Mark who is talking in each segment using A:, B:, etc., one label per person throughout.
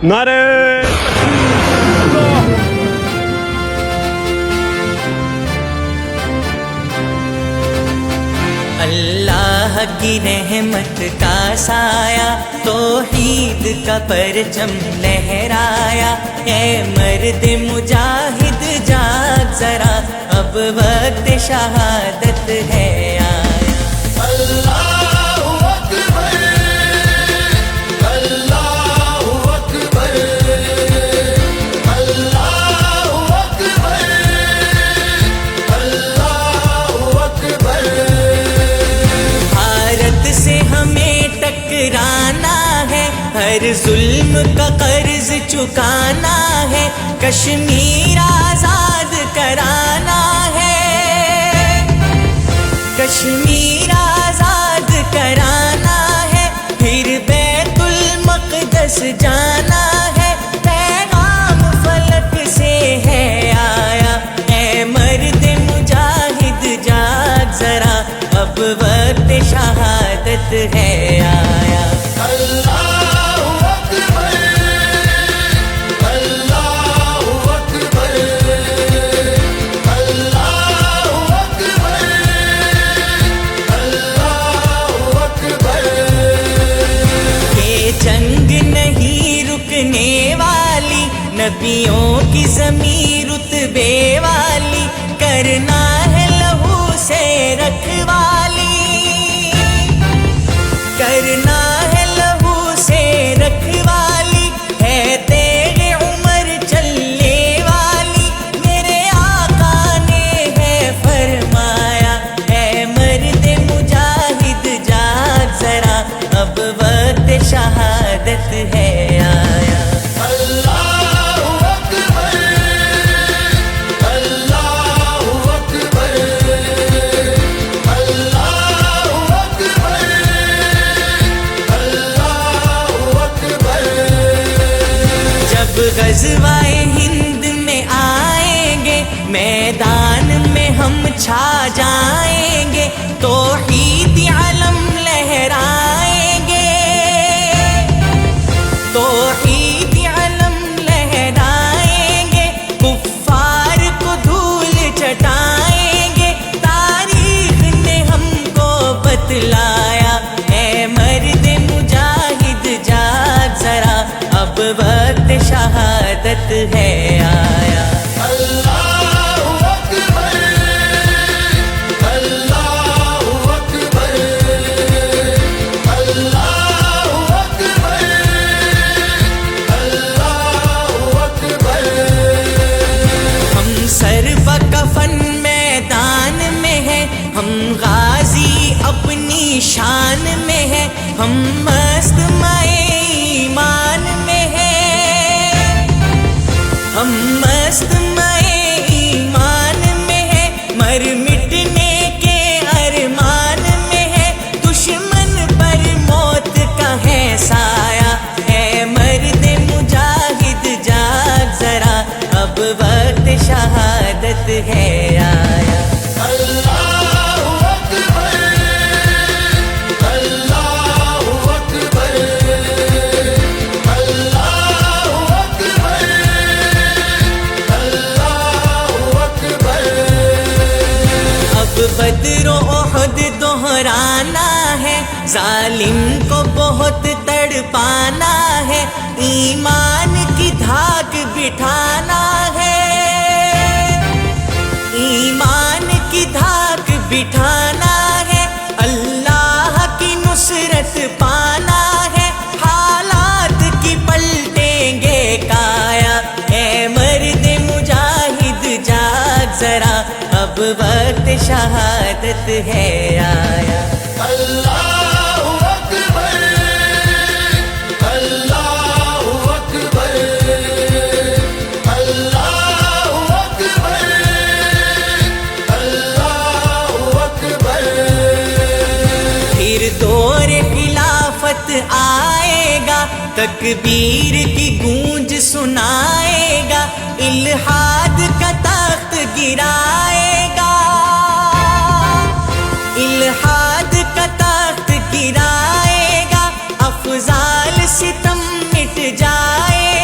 A: نعرے
B: اللہ کی رحمت کا سایہ توحید کا پرچم لہرایا، اے مرد مجاہد جاگ ذرا، اب وقت شہادت ہے آیا۔ ہر ظلم کا قرض چکانا ہے، کشمیر آزاد کرانا ہے، کشمیر آزاد کرانا ہے، پھر بیت المقدس جانا ہے، پیغام فلک سے ہے آیا، اے مرد مجاہد جاگ ذرا، اب وقت شہادت ہے آیا۔ نبیوں کی زمین رتبے والی، کرنا ہے لہو سے رکھوالی، کرنا ہے لہو سے رکھوالی، ہے تیغ عمر چلنے والی، میرے آقا نے ہے فرمایا، اے مرد مجاہد جاگ ذرا، اب وقت شہادت ہے آیا۔ غزوہ ہند میں آئیں گے، میدان میں ہم چھا جائیں گے، توحید علم لہرائیں گے، توحید علم لہرائیں گے، کفار کو دھول چٹائیں گے، تاریخ نے ہم کو بتلایا، اے مرد مجاہد جاگ ذرا، اب وقت شہادت ہے آیا۔
C: اللہ اکبر، اللہ اکبر، اللہ اکبر، اللہ اکبر۔
B: ہم سر بکفن میدان میں ہیں، ہم غازی اپنی شان میں ہیں، ہم مست ایمان میں ہیں، ہم مست ایمان میں ہیں، مر مٹنے کے ارمان میں ہیں، دشمن پر موت کا ہے سایہ، اے مرد مجاہد جاگ ذرا، اب وقت شہادت ہے آیا۔ بدر و احد دہرانا ہے، ظالم کو بہت تڑپانا ہے، ایمان کی دھاک بٹھانا ہے، ایمان کی دھاک بٹھانا ہے، اللہ کی نصرت پانا ہے، حالات کی پلٹیں گے کایا، اے مرد مجاہد جاگ ذرا، اب وقت شہادت ہے آیا۔
C: اللہ اکبر، اللہ اکبر، اللہ اکبر، اللہ اکبر۔
B: پھر دور خلافت آئے گا، تکبیر کی گونج سنائے گا، الہاد کا تخت گرائے گا، الہاد کا تخت گرائے گا، افضال ستم مٹ جائے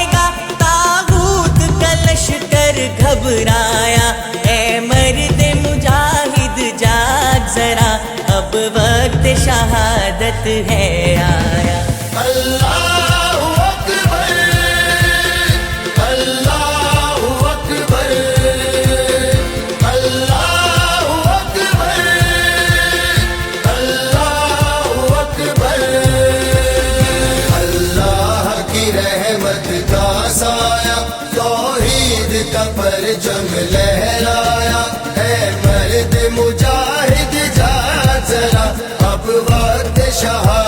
B: وقت شہادت ہے آیا.
C: اللہ اکبر اللہ اکبر اللہ اکبر اللہ اکبر. اللہ کی رحمت کا سایہ توحید کا پرچم لہرایا ہے. مرد مجاہد جا ذرا اب وقت شہادت